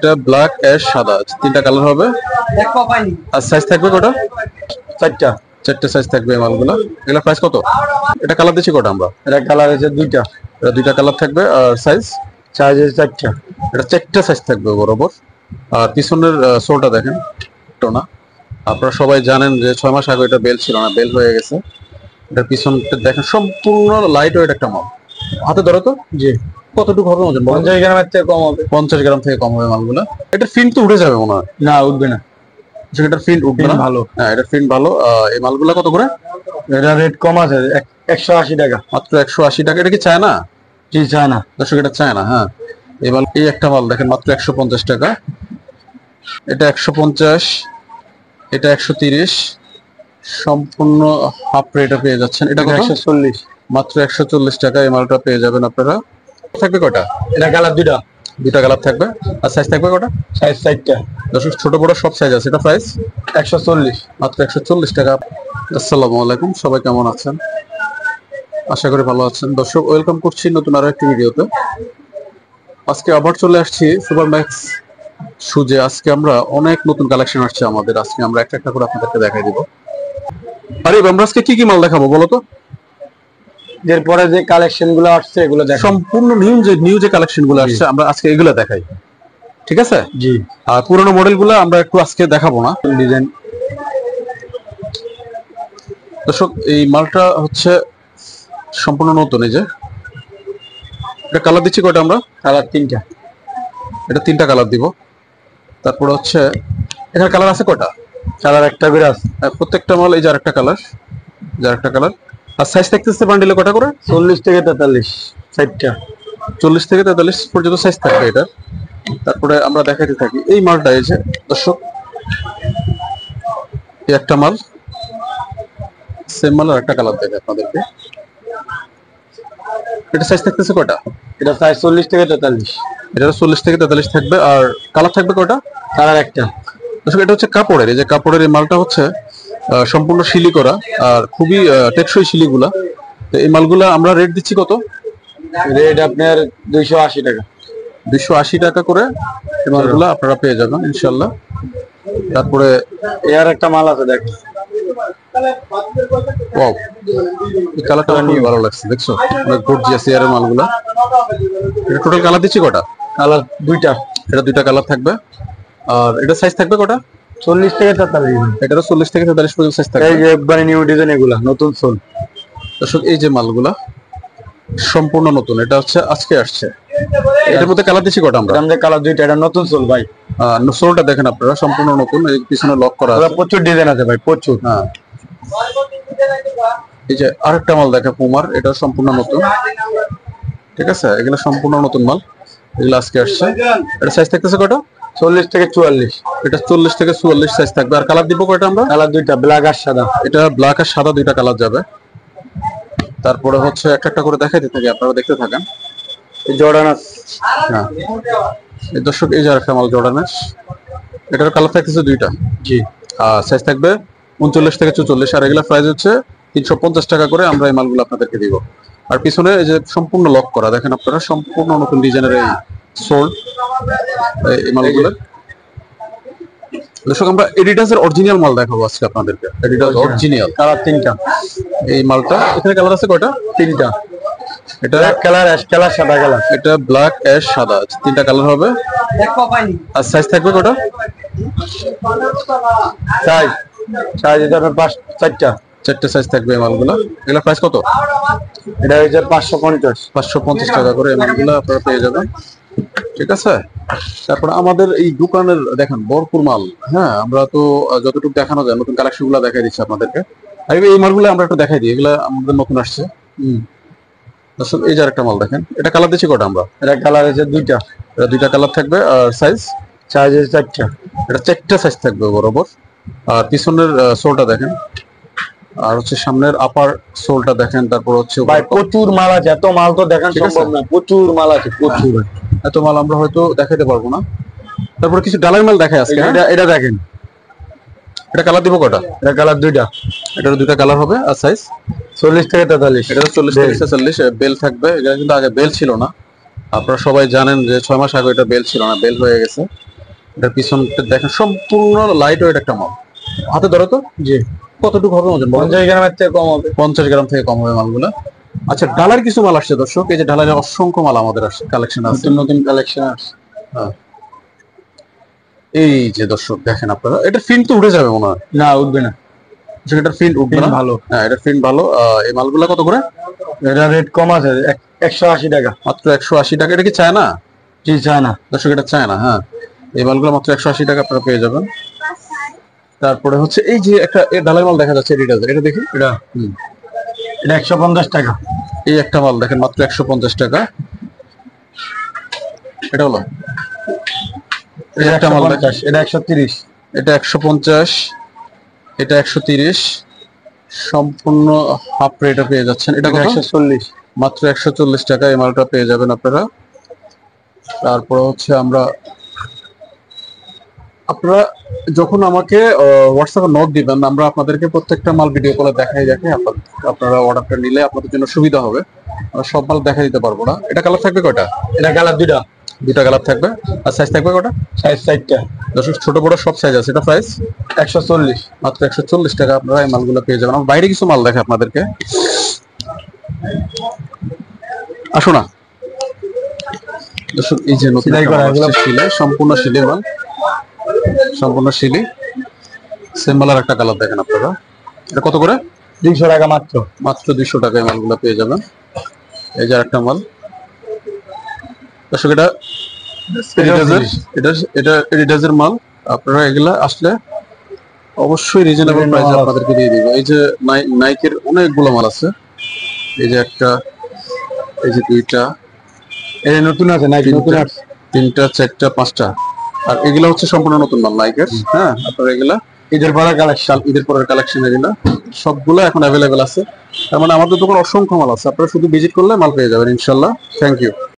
এটা black ash সাদা আছে, তিনটা কালার হবে। আর সাইজ থাকবে কটা? চারটা। চারটে সাইজ থাকবে এই মালগুলো। এগুলা প্রাইস কত? এটা কালার দিচ্ছি কটা আমরা? এটা কালার আছে দুইটা। এটা দুইটা কালার থাকবে। আর সাইজ আছে চারটা। এটা চারটে সাইজ থাকবে বরাবর। আর পিছনের সোলটা দেখেন, টোনা। আপনারা সবাই জানেন যে 6 মাস আগে এটা বেল ছিল না, বেল হয়ে গেছে। এটার পিছনটা দেখেন সম্পূর্ণ লাইট ওয়েট একটা মাল। হাতে ধরো তো। জি। কতটুকু হবে ওজন? 50 গ্রামের থেকে কম হবে। 50 গ্রাম থেকে কম হবে মালগুলো। এটা ফিন তো উঠে যাবে মনে হয়। না, উঠবে না। এটার ফিন উঠবে না। ভালো। হ্যাঁ, এটা ফিন ভালো। এই মালগুলো কত করে? এটা রেট কম আছে, 180 টাকা। মাত্র 180 টাকা। এটা কি চায় না? জি, চায় না। দর্শক, এটা চায় না। হ্যাঁ, এই মাল, এই একটা মাল দেখেন মাত্র 150 টাকা। এটা 150, এটা 130, সম্পূর্ণ হাফ রেটে পেয়ে যাচ্ছেন। এটা 140, মাত্র 140 টাকা এই মালটা পেয়ে যাবেন আপনারা। থাকবে কয়টা? এটা কালার দুইটা। দুইটা কালার থাকবে। আর সাইজ থাকবে কয়টা? সাইজ চারটা। দর্শক, ছোট বড় সব সাইজ আছে। এটা প্রাইস 140, মাত্র 140 টাকা। আসসালামু আলাইকুম, সবাই কেমন আছেন? আশা করি ভালো আছেন। দর্শক, ওয়েলকাম করছি নতুন আরো একটি ভিডিওতে। আজকে আবার চলে আসছি সুপার ম্যাক্স শুজে। আজকে আমরা অনেক নতুন কালেকশন আসছে আমাদের। আজকে আমরা একটা একটা করে আপনাদেরকে দেখাই দিব। আরে আমরা আজকে কি কি মাল দেখাবো বলো তো? এরপরে যে কালেকশন গুলো আসছে এগুলো দেখো। সম্পূর্ণ নিউ যে কালেকশন গুলো আসছে আমরা আজকে এগুলো দেখাই, ঠিক আছে? জি। আর পুরোনো মডেল গুলো আমরা একটু আজকে দেখাবো না। ডিজাইন। দর্শক, এই মালটা হচ্ছে সম্পূর্ণ নতুন। এই যে এটা কালার দিচ্ছি কয়টা আমরা? কালার তিনটা। এটা তিনটা কালার দিব। তারপরে হচ্ছে এখানে কালার আছে কয়টা? কালার একটা করে আছে। প্রত্যেকটা মাল এই যে আরেকটা কালার, যে আরেকটা কালার। আর সাইজ থাকতেছে বান্ডিলে কয়টা করে? 40 থেকে 43, চারটা। 40 থেকে 43 পর্যন্ত সাইজ থাকবে এটা। তারপরে আমরা দেখাইতে থাকি এই মালটা। এই যে দর্শক, এই একটা মাল, সেম মাল আর একটা কালার দেখে আপনাদেরকে। এটা সাইজ থাকতেছে কয়টা? এটা সাইজ 40 থেকে 43। এটা 40 থেকে 43 থাকবে। আর কালার থাকবে কয়টা? কালার একটা। দর্শক, এটা হচ্ছে কাপড়ের। এই যে কাপড়ের এই মালটা হচ্ছে সম্পূর্ণ শিলি করা আর খুবই টেকসই শিলিগুলা। তো এই মালগুলা আমরা রেট দিচ্ছি কত? রেট আপনার 280 টাকা। 280 টাকা করে এই মালগুলা আপনারা পেয়ে যাবেন ইনশাল্লাহ। তারপরে এর একটা মাল আছে দেখেন। ওয়াও, এই কালারটা খুবই ভালো লাগছে। দেখছো, অনেক গর্জিয়াস এর মালগুলা। এটা টোটাল কালার দিচ্ছি কটা? কালার দুইটা। এটা দুইটা কালার থাকবে। আর এটা সাইজ থাকবে কটা? 40 থেকে 43। এটারও 40 থেকে 43 পর্যন্ত সাইজ থাকবে। এই যে একবারে নিউ ডিজাইন, এগুলা নতুন সোল। দর্শক, এই যে মালগুলা সম্পূর্ণ নতুন। এটা হচ্ছে আজকে আসছে। এটার মধ্যে কালার দিচ্ছি কটা আমরা? আমাদের কালার দুইটা। এটা নতুন সোল ভাই। সোলটা দেখেন আপনারা, সম্পূর্ণ নতুন। এই পিছনে লক করা আছে। প্রচুর ডিজাইন আছে ভাই, প্রচুর। হ্যাঁ, এই যে আরেকটা মাল দেখে পুমার, এটা সম্পূর্ণ নতুন, ঠিক আছে? এগুলো সম্পূর্ণ নতুন মাল, এগুলো আজকে আসছে। এটা সাইজ থাকতেছে কয়টা? 40 থেকে 44। এটা 40 থেকে 44 সাইজ থাকবে। আর কালার দিব কয়টা আমরা? কালার দুইটা, ব্ল্যাক আর সাদা। এটা ব্ল্যাক আর সাদা দুইটা কালার যাবে। তারপরে হচ্ছে একটা একটা করে দেখাইতে থাকি, আপনারা দেখতে থাকেন। জর্ডান আছে। হ্যাঁ, এই দর্শক, এই যে আরেকটা মাল জর্ডানের। এটার কালার থাকতেছে দুইটা। জি। আর সাইজ থাকবে 39 থেকে 44। আর এগুলা প্রাইস হচ্ছে 350 টাকা করে আমরা এই মালগুলো আপনাদেরকে দিব। আর পিছনে এই যে সম্পূর্ণ লক করা দেখেন আপনারা, সম্পূর্ণ নতুন ডিজাইনের এই সোল এই মালগুলো। দর্শক, আমরা এডিডাসের অরিজিনাল মাল দেখাবো আজকে আপনাদেরকে। Adidas original. কালার তিনটা। এই মালটা এখানে কালার আছে কয়টা? তিনটা। এটা ব্ল্যাক কালার, অ্যাশ কালার, সাদা কালার। এটা ব্ল্যাক অ্যাশ সাদা আছে, তিনটা কালার হবে। আর সাইজ থাকবে কয়টা? সাইজ এটা আপনার চারটা। চারটে সাইজ থাকবে এই মালগুলো। এগুলা প্রাইস কত? এটা হচ্ছে 550। 550 টাকা করে এই মালগুলো আপনারা পেয়ে যাবেন, ঠিক আছে? তারপর আমাদের এই দোকানের দেখেন ভরপুর মাল। হ্যাঁ, আমরা তো যতটুকু দেখানো যায় নতুন কালেকশন গুলো দেখাই দিচ্ছি আপনাদেরকে। আর এই মালগুলো আমরা একটু দেখাই দিই, এগুলা আমাদের নতুন আসছে। দর্শক, এই যে একটা মাল দেখেন। এটা কালার দিচ্ছি কটা আমরা? এটা কালার আছে দুইটা। এটা দুইটা কালার থাকবে। আর সাইজ আছে চারটা। এটা চারটা সাইজ থাকবে বরাবর। আর পিছনের সোলটা দেখেন, আর হচ্ছে সামনের আপার সোলটা দেখেন। তারপর হচ্ছে ভাই প্রচুর মাল আছে, এত মাল তো দেখান সম্ভব না। প্রচুর মাল আছে, প্রচুর। এত মাল আমরা হয়তো দেখাইতে পারবো না। তারপরে কিছু ডালাই মাল দেখাই আজকে। এটা দেখেন। এটা কালার দিব কটা? এটা কালার দুইটা। এটার দুইটা কালার হবে। আর সাইজ 40 থেকে 43। এটা 40 থেকে 46 বেল থাকবে। এটা কিন্তু আগে বেল ছিল না। আপনারা সবাই জানেন যে 6 মাস আগে এটা বেল ছিল না, বেল হয়ে গেছে। এটার পিছনটা দেখেন সম্পূর্ণ লাইট ওয়েট একটা মাল। হাতে ধরো তো, জি কতটুকু হবে ওজন? 50 গ্রামের থেকে কম হবে। 50 গ্রাম থেকে কম হবে মালগুলা। আচ্ছা, ডালার কিছু মাল আসছে দর্শক, এই যে ডালার অসংখ্য মাল আমাদের আসছে, কালেকশন আছে, নতুন নতুন কালেকশন আসছে। হ্যাঁ। এই যে দর্শক দেখেন আপনারা, এটা ফিন তো উঠে যাবে মনে হয়। না উঠবে না, এটার ফিন উঠবে না, Fin ভালো। হ্যাঁ এটার ফিন ভালো। এই মালগুলা কত করে? এটা রেট কম আছে 180 টাকা। মাত্র 180 টাকা। এটা কি চায় না জি চায় না দর্শক? এটা চায় না, হ্যাঁ। এই মালগুলো মাত্র 180 টাকা আপনারা পেয়ে যাবেন। তারপরে হচ্ছে এই যে একটা ডালার মাল দেখা যাচ্ছে, এডিডাস, এটা দেখি। এটা হুম। এটা 150 টাকা। এই একটা মাল দেখেন মাত্র 150 টাকা। এটা হলো এই একটা মাল দেখেন, 150, এটা 130। এটা 150, এটা 130, সম্পূর্ণ হাফ রেটে পেয়ে যাচ্ছেন। এটা এটা কত? 140। মাত্র 140 টাকা এই মালটা পেয়ে যাবেন আপনারা। তারপর হচ্ছে আপনারা যখন আমাকে হোয়াটসঅ্যাপে নোট দিবেন, আমরা আপনাদেরকে প্রত্যেকটা মাল ভিডিও কলে দেখাই আপনারা অর্ডারটা নিলে আপনাদের জন্য সুবিধা হবে। আমরা সব মাল দেখা দিতে পারবো না। এটা কালার থাকবে কয়টা? এটা কালার দুটা কালার থাকবে। আর সাইজ থাকবে কয়টা? সাইজ 60টা। দর্শক ছোট বড় সব সাইজ আছে। এটা প্রাইস 140। মাত্র 140 টাকা আপনারা এই মালগুলো পেয়ে যাবেন। আমরা বাইরে কিছু মাল দেখে আপনাদেরকে, আসো না দর্শক। এই যে নতুন সেলাই করা, এগুলো শিলে, সম্পূর্ণ শিলে মাল, সম্পূর্ণ শিলি। সিম্বলের একটা কালার দেখেন আপনারা। এটা কত করে? 200 টাকা মাত্র। মাত্র 200 টাকায় মালগুলো পেয়ে যাবেন। এই যে একটা মাল দর্শক, এটা এডিডাসের মাল। আপনারা এগুলা আসলে অবশ্যই রিজনেবল প্রাইসে আপনাদেরকে দিয়ে দিব। এই যে নাইকের অনেকগুলো মাল আছে। এই যে একটা, এই যে দুইটা, এটা নতুন আছে নাকি? নতুন আছে তিনটা, চারটা, পাঁচটা। আর এগুলা হচ্ছে সম্পূর্ণ নতুন মাল নাইকের। হ্যাঁ, আপনারা এগুলা ঈদের পরের কালেকশন, ঈদের পরের কালেকশন এগুলা সবগুলো এখন অ্যাভেলেবেল আছে। তার মানে আমাদের দোকান অসংখ্য মাল আছে, আপনারা শুধু ভিজিট করলে মাল পেয়ে যাবেন ইনশাল্লাহ। Thank you.